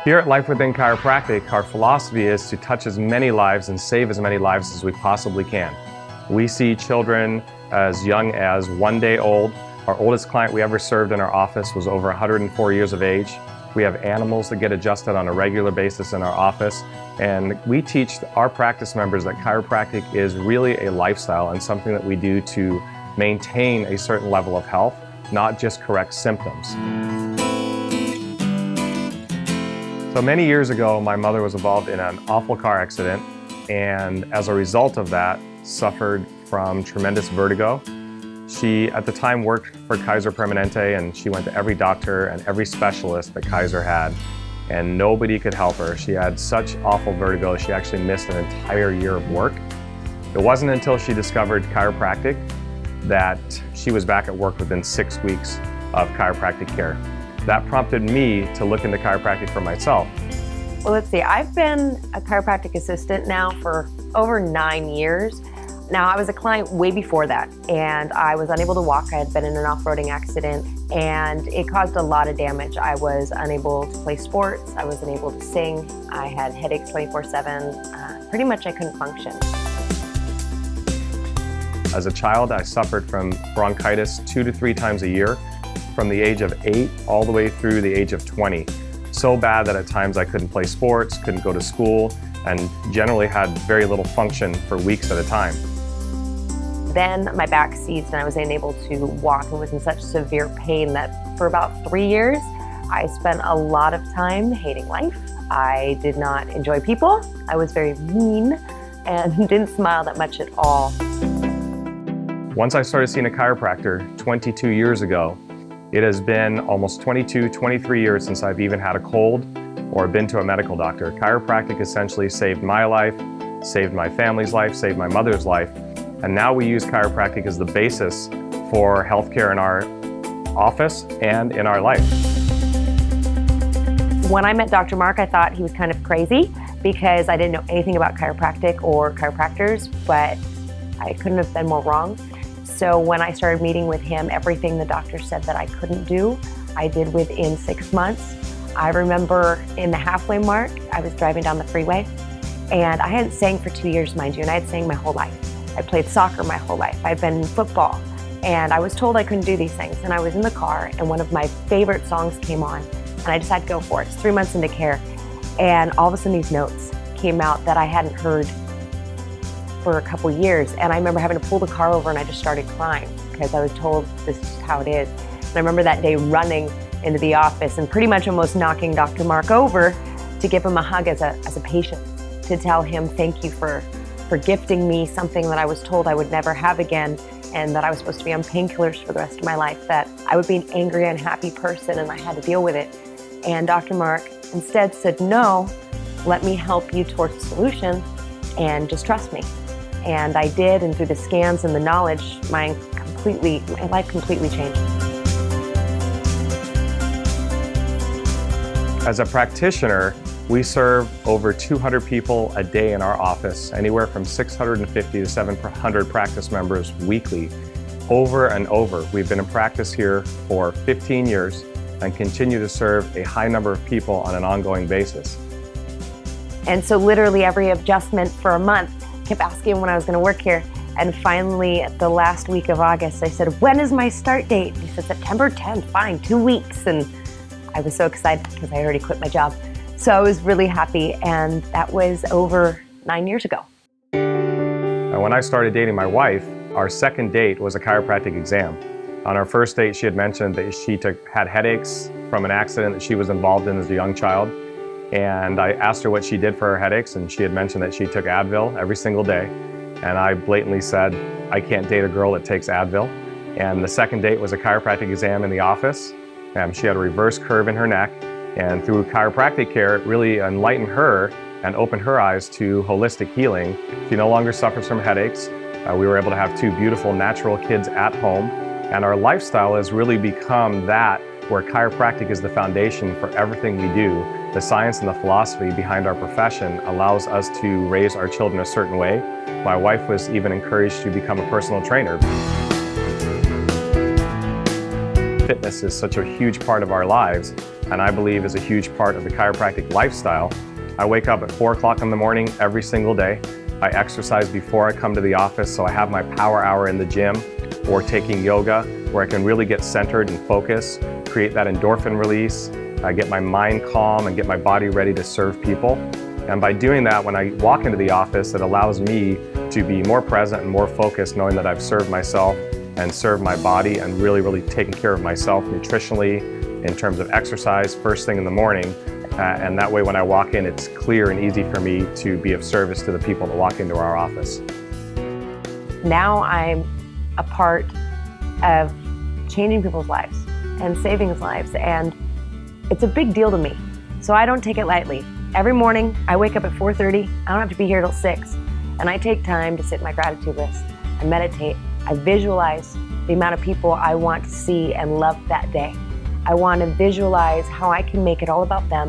Here at Life Within Chiropractic, our philosophy is to touch as many lives and save as many lives as we possibly can. We see children as young as 1 day old. Our oldest client we ever served in our office was over 104 years of age. We have animals that get adjusted on a regular basis in our office. And we teach our practice members that chiropractic is really a lifestyle and something that we do to maintain a certain level of health, not just correct symptoms. So many years ago, my mother was involved in an awful car accident, and as a result of that, suffered from tremendous vertigo. She, at the time, worked for Kaiser Permanente, and she went to every doctor and every specialist that Kaiser had, and nobody could help her. She had such awful vertigo, she actually missed an entire year of work. It wasn't until she discovered chiropractic that she was back at work within 6 weeks of chiropractic care. That prompted me to look into chiropractic for myself. Well, let's see, I've been a chiropractic assistant now for over 9 years. Now, I was a client way before that, and I was unable to walk. I had been in an off-roading accident, and it caused a lot of damage. I was unable to play sports. I was unable to sing. I had headaches 24/7. Pretty much I couldn't function. As a child, I suffered from bronchitis 2 to 3 times a year, from the age of 8 all the way through the age of 20. So bad that at times I couldn't play sports, couldn't go to school, and generally had very little function for weeks at a time. Then my back seized and I was unable to walk and was in such severe pain that for about 3 years, I spent a lot of time hating life. I did not enjoy people. I was very mean and didn't smile that much at all. Once I started seeing a chiropractor 22 years ago, it has been almost 22, 23 years since I've even had a cold or been to a medical doctor. Chiropractic essentially saved my life, saved my family's life, saved my mother's life, and now we use chiropractic as the basis for healthcare in our office and in our life. When I met Dr. Marc, I thought he was kind of crazy because I didn't know anything about chiropractic or chiropractors, but I couldn't have been more wrong. So when I started meeting with him, everything the doctor said that I couldn't do, I did within 6 months. I remember in the halfway mark, I was driving down the freeway, and I hadn't sang for 2 years, mind you, and I had sang my whole life. I played soccer my whole life. I'd been in football, and I was told I couldn't do these things. And I was in the car, and one of my favorite songs came on, and I decided to go for it. It's 3 months into care, and all of a sudden these notes came out that I hadn't heard for a couple years, and I remember having to pull the car over and I just started crying because I was told this is how it is. And I remember that day running into the office and pretty much almost knocking Dr. Marc over to give him a hug as a patient, to tell him thank you for gifting me something that I was told I would never have again, and that I was supposed to be on painkillers for the rest of my life, that I would be an angry, unhappy person and I had to deal with it. And Dr. Marc instead said, no, let me help you towards a solution and just trust me. And I did, and through the scans and the knowledge, my life completely changed. As a practitioner, we serve over 200 people a day in our office, anywhere from 650 to 700 practice members weekly, over and over. We've been in practice here for 15 years and continue to serve a high number of people on an ongoing basis. And so literally every adjustment for a month, kept asking when I was going to work here, and finally the last week of August I said, when is my start date? And he said, September 10th, fine, 2 weeks. And I was so excited because I already quit my job. So I was really happy, and that was over 9 years ago. And when I started dating my wife, our second date was a chiropractic exam. On our first date, she had mentioned that she had headaches from an accident that she was involved in as a young child. And I asked her what she did for her headaches, and she had mentioned that she took Advil every single day. And I blatantly said, I can't date a girl that takes Advil. And the second date was a chiropractic exam in the office. She had a reverse curve in her neck. And through chiropractic care, it really enlightened her and opened her eyes to holistic healing. She no longer suffers from headaches. We were able to have 2 beautiful natural kids at home. And our lifestyle has really become that where chiropractic is the foundation for everything we do. The science and the philosophy behind our profession allows us to raise our children a certain way. My wife was even encouraged to become a personal trainer. fitness is such a huge part of our lives, and I believe is a huge part of the chiropractic lifestyle. I wake up at 4 o'clock in the morning every single day. I exercise before I come to the office, so I have my power hour in the gym or taking yoga where I can really get centered and focus, create that endorphin release, get my mind calm and get my body ready to serve people. And by doing that, when I walk into the office, it allows me to be more present and more focused, knowing that I've served myself and served my body and really taken care of myself nutritionally in terms of exercise first thing in the morning. And that way when I walk in, it's clear and easy for me to be of service to the people that walk into our office. Now I'm a part of changing people's lives and saving lives, and it's a big deal to me. So I don't take it lightly. Every morning I wake up at 4:30, I don't have to be here till 6, and I take time to sit in my gratitude list. I meditate, I visualize the amount of people I want to see and love that day. I want to visualize how I can make it all about them.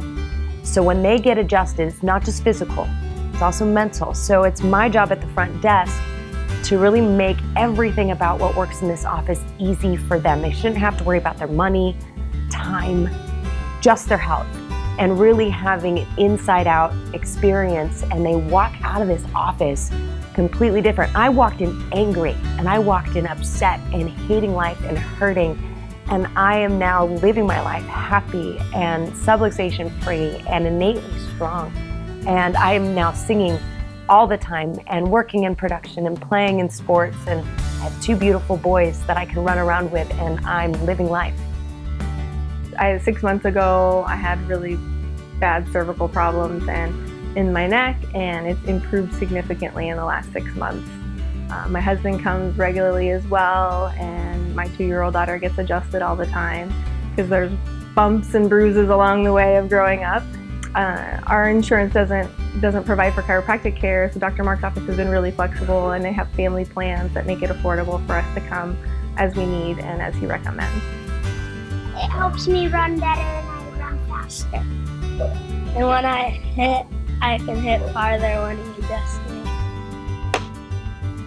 So when they get adjusted, it's not just physical, it's also mental. So it's my job at the front desk to really make everything about what works in this office easy for them. They shouldn't have to worry about their money, time, just their health, and really having an inside-out experience, and they walk out of this office completely different. I walked in angry, and I walked in upset and hating life and hurting, and I am now living my life happy and subluxation free and innately strong. And I am now singing all the time and working in production and playing in sports, and I have 2 beautiful boys that I can run around with, and I'm living life. 6 months ago, I had really bad cervical problems and in my neck, and it's improved significantly in the last 6 months. My husband comes regularly as well, and my 2-year-old daughter gets adjusted all the time because there's bumps and bruises along the way of growing up. Our insurance doesn't provide for chiropractic care, so Dr. Marc's office has been really flexible, and they have family plans that make it affordable for us to come as we need and as he recommends. It helps me run better and I run faster. And when I hit, I can hit farther when he adjusts me.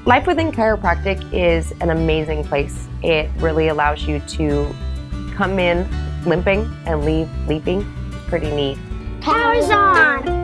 Life within chiropractic is an amazing place. It really allows you to come in limping and leave leaping. It's pretty neat. Power's on!